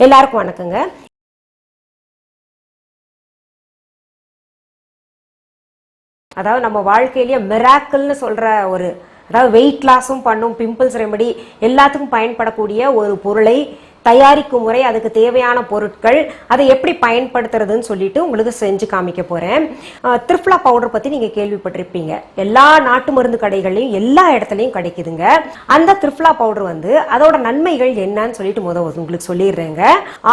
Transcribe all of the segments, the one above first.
எல்லாருக்கும் வணக்கங்க. அதாவது நம்ம வாழ்க்கையிலேயே மிராக்கிள்னு சொல்ற ஒரு அதாவது வெயிட் லாஸும் பண்ணும் பிம்பிள்ஸ் ரெமெடி எல்லாத்துக்கும் பயன்படக்கூடிய ஒரு பொருளை தயாரிக்கும் முறை, அதுக்கு தேவையான பொருட்கள், அதை எப்படி பயன்படுத்துறதுன்னு சொல்லிட்டு உங்களுக்கு செஞ்சு காமிக்க போறேன். திரிஃப்லா பவுடர் பத்தி நீங்க கேள்விப்பட்டிருப்பீங்க. எல்லா நாட்டு மருந்து கடைகள்லையும் எல்லா இடத்துலையும் கிடைக்குதுங்க. அந்த திரிஃப்லா பவுடர் வந்து அதோட நன்மைகள் என்னன்னு சொல்லிட்டு உங்களுக்கு சொல்லிடுறேங்க.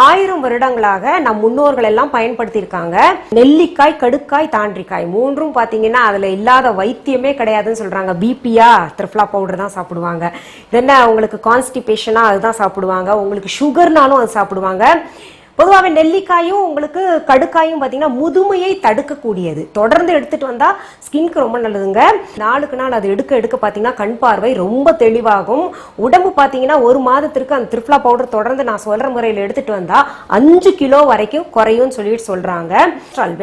1000 வருடங்களாக நம் முன்னோர்கள் எல்லாம் பயன்படுத்தி இருக்காங்க. நெல்லிக்காய், கடுக்காய், தாண்டிக்காய் மூன்றும் பாத்தீங்கன்னா அதுல இல்லாத வைத்தியமே கிடையாதுன்னு சொல்றாங்க. பிபியா திரிஃப்லா பவுடர் தான் சாப்பிடுவாங்க. என்ன உங்களுக்கு கான்ஸ்டிபேஷனா அதுதான் சாப்பிடுவாங்க. உங்களுக்கு சுகர்னாலும் அது சாப்பிடுவாங்க. பொதுவாகவே நெல்லிக்காயும் உங்களுக்கு கடுக்காயும் பார்த்தீங்கன்னா முதுமையை தடுக்கக்கூடியது. தொடர்ந்து எடுத்துட்டு வந்தா ஸ்கின்க்கு ரொம்ப நல்லதுங்க. நாளுக்கு நாள் அது எடுக்க பார்த்தீங்கன்னா கண் பார்வை ரொம்ப தெளிவாகும். உடம்பு பார்த்தீங்கன்னா ஒரு மாதத்திற்கு அந்த திரிஃப்லா பவுடர் தொடர்ந்து நான் சொல்ற முறையில் எடுத்துட்டு வந்தா 5 கிலோ வரைக்கும் குறையும் சொல்லிட்டு சொல்றாங்க.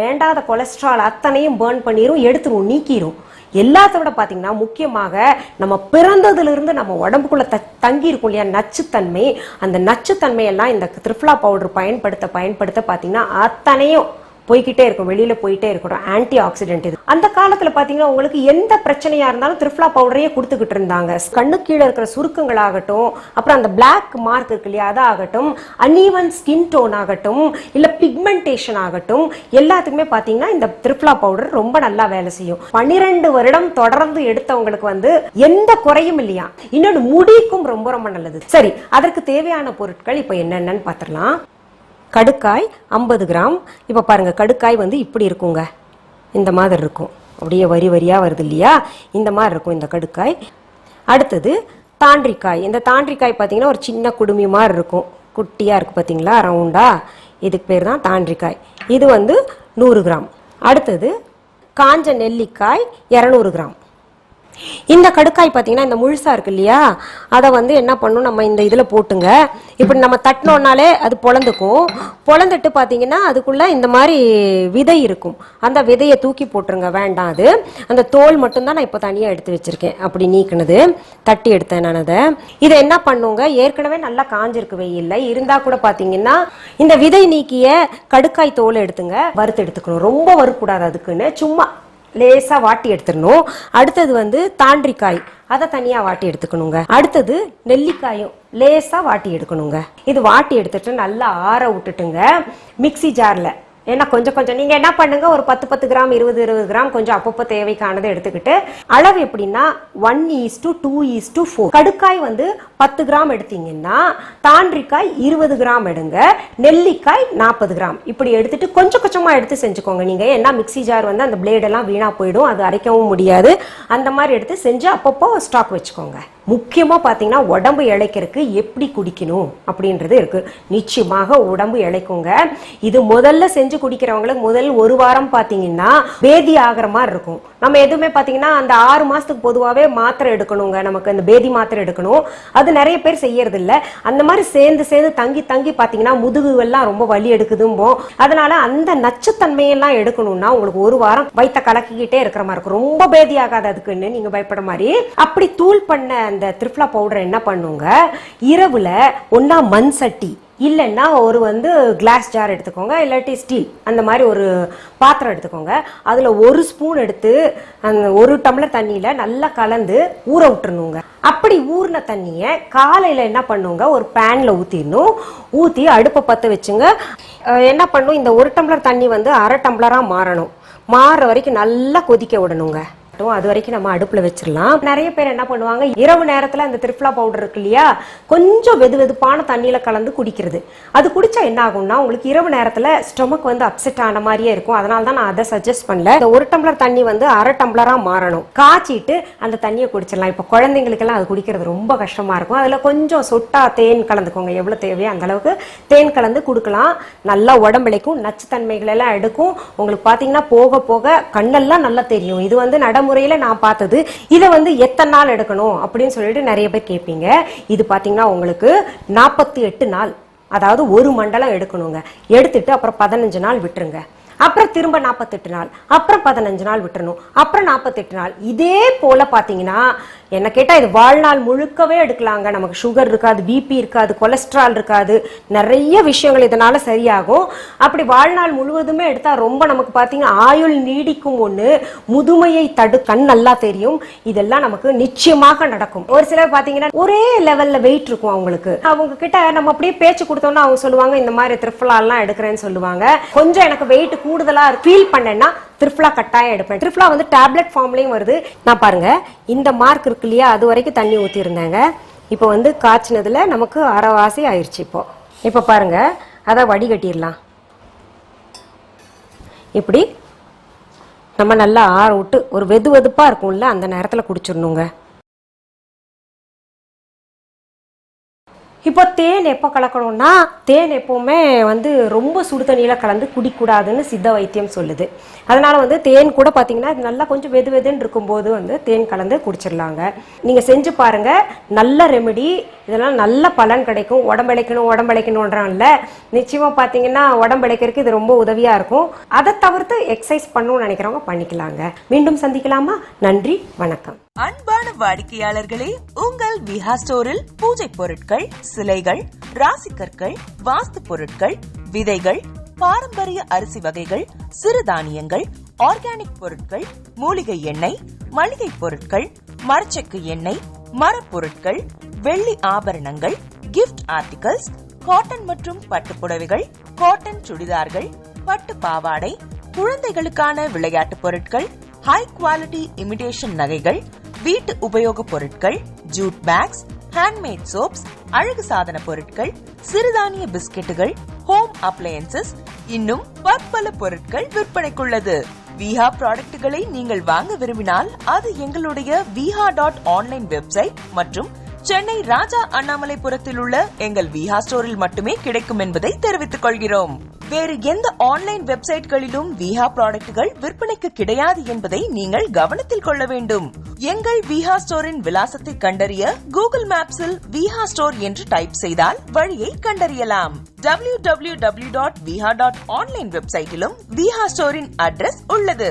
வேண்டாத கொலஸ்ட்ரால் அத்தனையும் பர்ன் பண்ணிரும், எடுத்துரும், நீக்கிரும். எல்லாத்தோட பாத்தீங்கன்னா முக்கியமாக நம்ம பிறந்ததுல இருந்து நம்ம உடம்புக்குள்ள தங்கி இருக்கும் இல்லையா நச்சுத்தன்மை, அந்த நச்சுத்தன்மை எல்லாம் இந்த திரிஃப்லா பவுடர் பயன்படுத்த பாத்தீங்கன்னா அத்தனையும் போய்கிட்டே இருக்கும், வெளியில போயிட்டே இருக்கணும். ஆன்டி ஆக்சிடென்ட் இது. அந்த காலத்துல பாத்தீங்கன்னா உங்களுக்கு எந்த பிரச்சனையா இருந்தாலும் திரிஃப்லா பவுடரையே கொடுத்துக்கிட்டு இருந்தாங்க. கண்ணு கீழே இருக்கிற சுருக்கங்கள் ஆகட்டும், அப்புறம் அந்த பிளாக் மார்க் இருக்கு இல்லையா அதாகட்டும், அன்ஈவன் ஸ்கின் டோன் ஆகட்டும், இல்ல பிக்மெண்டேஷன் ஆகட்டும், எல்லாத்துக்குமே பாத்தீங்கன்னா இந்த திரிஃப்லா பவுடர் ரொம்ப நல்லா வேலை செய்யும். 12 வருடம் தொடர்ந்து எடுத்தவங்களுக்கு வந்து எந்த குறையும் இல்லையா. இன்னொன்று முடிக்கும் ரொம்ப ரொம்ப நல்லது. சரி, அதற்கு தேவையான பொருட்கள் இப்ப என்னென்னு பாத்திரலாம். கடுக்காய் 50 கிராம். இப்போ பாருங்க, கடுக்காய் வந்து இப்படி இருக்குங்க, இந்த மாதிரி இருக்கும், அப்படியே வரி வரியா வருது இல்லையா, இந்த மாதிரி இருக்கும் இந்த கடுக்காய். அடுத்தது தாண்டிக்காய். இந்த தாண்டிக்காய் பார்த்தீங்கன்னா ஒரு சின்ன குடுமி மாதிரி இருக்கும், குட்டியா இருக்கு பார்த்தீங்களா, ரவுண்டா. இதுக்கு பேர் தான் தாண்டிக்காய். இது வந்து 100 கிராம். அடுத்தது காஞ்ச நெல்லிக்காய் 200 கிராம். இந்த கடுக்காய் பார்த்தீங்கன்னா இந்த முழுசா இருக்கு இல்லையா, அதை வந்து என்ன பண்ணும், நம்ம இந்த இதில் போட்டுங்க. இப்படி நம்ம தட்டினோன்னாலே அது பொழந்துக்கும். பொழந்துட்டு பார்த்தீங்கன்னா அதுக்குள்ள இந்த மாதிரி விதை இருக்கும், அந்த விதையை தூக்கி போட்டுருங்க, வேண்டாம். அது அந்த தோல் மட்டும்தான் நான் இப்போ தனியாக எடுத்து வச்சிருக்கேன், அப்படி நீக்கினது தட்டி எடுத்தேன் நான் அதை. இதை என்ன பண்ணுங்க, ஏற்கனவே நல்லா காஞ்சிருக்கு வெயில்ல இருந்தா கூட பார்த்தீங்கன்னா இந்த விதை நீக்கிய கடுக்காய் தோலை எடுத்துங்க, வறுத்து எடுத்துக்கணும். ரொம்ப வறுக்கூடாது, அதுக்குன்னு சும்மா லேசா வாட்டி எடுத்துடணும். அடுத்தது வந்து தாண்டிக்காய், அதை தனியா வாட்டி எடுத்துக்கணுங்க. அடுத்தது நெல்லிக்காயும் லேசா வாட்டி எடுக்கணுங்க. இது வாட்டி எடுத்துட்டு நல்லா ஆற விட்டுட்டுங்க மிக்சி ஜார்ல. ஏன்னா கொஞ்சம் கொஞ்சம் நீங்க என்ன பண்ணுங்க, ஒரு 10 கிராம் 20 கிராம் கொஞ்சம் அப்பப்போ தேவைக்கானதை எடுத்துக்கிட்டு, அளவு எப்படின்னா 1:2:4. கடுக்காய் வந்து 10 கிராம் எடுத்தீங்கன்னா தாண்டிக்காய் 20 கிராம் எடுங்க, நெல்லிக்காய் 40 கிராம். இப்படி எடுத்துட்டு கொஞ்சம் கொஞ்சமா எடுத்து செஞ்சுக்கோங்க நீங்க. ஏன்னா மிக்சி ஜார் வந்து அந்த பிளேடெல்லாம் வீணா போயிடும், அது அரைக்கவும் முடியாது. அந்த மாதிரி எடுத்து செஞ்சு அப்பப்போ ஸ்டாக் வச்சுக்கோங்க. முக்கியமா பாத்தீங்கன்னா உடம்பு இழைக்கிறதுக்கு எப்படி குடிக்கணும் அப்படின்றது இருக்கு. நிச்சயமாக உடம்பு இழைக்குங்க. இது முதல்ல செஞ்சு குடிக்கிறவங்களுக்கு முதல் 1 வாரம் பாத்தீங்கன்னா பேதி ஆகிற மாதிரி இருக்கும். நம்ம எதுவுமே பாத்தீங்கன்னா அந்த 6 மாசத்துக்கு பொதுவாகவே மாத்திரை எடுக்கணுங்க, நமக்கு அந்த பேதி மாத்திரை எடுக்கணும். அது நிறைய பேர் செய்யறது இல்ல. அந்த மாதிரி சேர்ந்து தங்கி பாத்தீங்கன்னா முதுகு எல்லாம் ரொம்ப வலி எடுக்குதும்போ. அதனால அந்த நச்சுத்தன்மையெல்லாம் எடுக்கணும்னா உங்களுக்கு 1 வாரம் வயிற்ற கலக்கிக்கிட்டே இருக்கிற மாதிரி இருக்கும். ரொம்ப பேதி ஆகாது அதுக்குன்னு நீங்க பயப்பட மாதிரி. அப்படி தூள் பண்ண அந்த திரிஃப்லா பவுடர் என்ன பண்ணுங்க, இரவுல ஒன்னா மண் சட்டி இல்லைன்னா ஒரு வந்து கிளாஸ் ஜார் எடுத்துக்கோங்க, இல்லாட்டி ஸ்டீல் அந்த மாதிரி ஒரு பாத்திரம் எடுத்துக்கோங்க. அதில் 1 ஸ்பூன் எடுத்து அந்த 1 டம்ளர் தண்ணியில் நல்லா கலந்து ஊற விட்டுருணுங்க. அப்படி ஊறின தண்ணியை காலையில் என்ன பண்ணுங்க, ஒரு பேனில் ஊற்றிடணும். ஊற்றி அடுப்பை பற்ற வச்சுங்க. என்ன பண்ணும், இந்த 1 டம்ளர் தண்ணி வந்து 1/2 டம்ளராக மாறணும். மாறுற வரைக்கும் நல்லா கொதிக்க விடணுங்க. அது வரைக்கும் நம்ம அடுப்புல வச்சிடலாம். நிறைய பேர் என்ன பண்ணுவாங்க, இரவு நேரத்துல அந்த திரிஃப்லா பவுடர் இருக்கு இல்லையா, கொஞ்சம் வெதுவெதுப்பான தண்ணியில கலந்து குடிக்கிறது. அது குடிச்சா என்ன ஆகும்னா உங்களுக்கு இரவு நேரத்துல ஸ்டொமக் வந்து அப்செட் ஆன மாதிரியே இருக்கும். அதனால தான் நான் அதை சஜஸ்ட் பண்ணல. இந்த 1 டம்ளர் தண்ணி வந்து 1/2 டம்ளரா மாறணும். காய்ச்சிட்டு அந்த தண்ணியை குடிச்சிடலாம். இப்ப குழந்தைங்களுக்கு எல்லாம் அது குடிக்கிறது ரொம்ப கஷ்டமா இருக்கும். அதுல கொஞ்சம் சொட்டா தேன் கலந்துக்கோங்க, எவ்வளவு தேவையோ அந்த அளவுக்கு தேன் கலந்து கொடுக்கலாம். நல்லா உடம்பிழைக்கும், நச்சுத்தன்மைகள் எல்லாம் எடுக்கும். உங்களுக்கு பாத்தீங்கன்னா போக போக கண்ணெல்லாம் நல்லா தெரியும். இது வந்து முறையில நான் பார்த்தது. இதை வந்து எத்தனை நாள் எடுக்கணும் அப்படின்னு சொல்லிட்டு நிறைய பேர் கேட்பீங்க. இது பாத்தீங்கன்னா உங்களுக்கு 48 நாள், அதாவது 1 மண்டலம் எடுக்கணுங்க. எடுத்துட்டு அப்புறம் 15 நாள் விட்டுருங்க. அப்புறம் திரும்ப 48 நாள், அப்புறம் 15 நாள் விட்டுறணும், அப்புறம் 48 நாள். இதே போல பாத்தீங்கன்னா என்ன கேட்டா இது வாழ்நாள் முழுக்கவே எடுக்கலாங்க. நமக்கு சுகர் இருக்காது, பிபி இருக்காது, கொலஸ்ட்ரால் இருக்காது, நிறைய விஷயங்கள் இதனால சரியாகும். அப்படி வாழ்நாள் முழுவதுமே எடுத்தா ரொம்ப நமக்கு பாத்தீங்கன்னா ஆயுள் நீடிக்கும். ஒண்ணு, முதுமையை கண் நல்லா தெரியும். இதெல்லாம் நமக்கு நிச்சயமாக நடக்கும். ஒரு சிலர் பாத்தீங்கன்னா ஒரே லெவல்ல வெயிட் இருக்கும் அவங்களுக்கு. அவங்க கிட்ட நம்ம அப்படியே பேச்சு கொடுத்தோம்னா அவங்க சொல்லுவாங்க இந்த மாதிரி திரிஃபலா எல்லாம் எடுக்கிறேன்னு சொல்லுவாங்க. கொஞ்சம் எனக்கு வெயிட் கூடுதலா ஃபீல் பண்ணேன்னா திரிஃபலா கட்டாயம் எடுப்பேன். திரிஃபலா வந்து டேப்லெட் ஃபார்ம்லயும் வருது. நான் பாருங்க இந்த மார்க் இருக்கு இல்லையா, அது வரைக்கும் தண்ணி ஊத்தி இருந்தாங்க. இப்போ வந்து காய்ச்சினதுல நமக்கு அரைவாசி ஆயிடுச்சு. இப்போ பாருங்க அதை வடிகட்டிடலாம். இப்படி நம்ம நல்லா ஆற விட்டு ஒரு வெதுவெதுப்பா இருக்கும்ல அந்த நேரத்துல குடிச்சிடணுங்க. இப்போ தேன் எப்போ கலக்கணும்னா, தேன் எப்பவுமே வந்து ரொம்ப சுடு தண்ணியில கலந்து குடிக்கூடாதுன்னு சித்த வைத்தியம் சொல்லுது. அதனால வந்து தேன் கூட பார்த்தீங்கன்னா நல்லா கொஞ்சம் வெது வெதுன்னு இருக்கும்போது வந்து தேன் கலந்து குடிச்சிடலாங்க. நீங்கள் செஞ்சு பாருங்க, நல்ல ரெமெடி. இதெல்லாம் நல்ல பலன் கிடைக்கும். உடம்பழைக்கணும்ன்றான்ல, நிச்சயமாக பார்த்தீங்கன்னா உடம்பழைக்கிறதுக்கு இது ரொம்ப உதவியாக இருக்கும். அதை தவிர்த்து எக்ஸசைஸ் பண்ணணும்னு நினைக்கிறவங்க பண்ணிக்கலாங்க. மீண்டும் சந்திக்கலாமா? நன்றி, வணக்கம். அன்பான வாடிக்கையாளர்களே, உங்கள் விஹா ஸ்டோரில் பூஜை பொருட்கள், சிலைகள், ராசிக்கற்கள், வாஸ்து பொருட்கள், விதைகள், பாரம்பரிய அரிசி வகைகள், சிறுதானியங்கள், ஆர்கானிக் பொருட்கள், மூலிகை எண்ணெய், மளிகை பொருட்கள், மரச்செக்கு எண்ணெய், மரப்பொருட்கள், வெள்ளி ஆபரணங்கள், கிஃப்ட் ஆர்டிகல்ஸ், காட்டன் மற்றும் பட்டு புடவைகள், காட்டன் சுடிதார்கள், பட்டு பாவாடை, குழந்தைகளுக்கான விளையாட்டு பொருட்கள், ஹை குவாலிட்டி இமிடேஷன் நகைகள், வீட்டு உபயோக பொருட்கள், ஜூட் பேக்ஸ், ஹேண்ட்மேட் சோப்ஸ், அழகு சாதன பொருட்கள், சிறுதானிய பிஸ்கெட்டுகள், ஹோம் அப்ளையன்சஸ், இன்னும் பற்பல பொருட்கள் விற்பனைக்குள்ளது. விஹா ப்ராடக்ட்களை நீங்கள் வாங்க விரும்பினால் அது எங்களுடைய viha.online வெப்சைட் மற்றும் சென்னை ராஜா அண்ணாமலைபுரத்தில் உள்ள எங்கள் விஹா ஸ்டோரில் மட்டுமே கிடைக்கும் என்பதை தெரிவித்துக் கொள்கிறோம். வேறு எந்த ஆன்லைன் வெப்சைட்களிலும் விஹா ப்ராடக்ட்கள் விற்பனைக்கு கிடையாது என்பதை நீங்கள் கவனத்தில் கொள்ள வேண்டும். எங்கள் விஹா ஸ்டோரின் விலாசத்தை கண்டறிய கூகுள் மேப்ஸில் விஹா ஸ்டோர் என்று டைப் செய்தால் வழியை கண்டறியலாம். www.viha.online வெப்சைட்டிலும் விஹா ஸ்டோரின் அட்ரஸ் உள்ளது.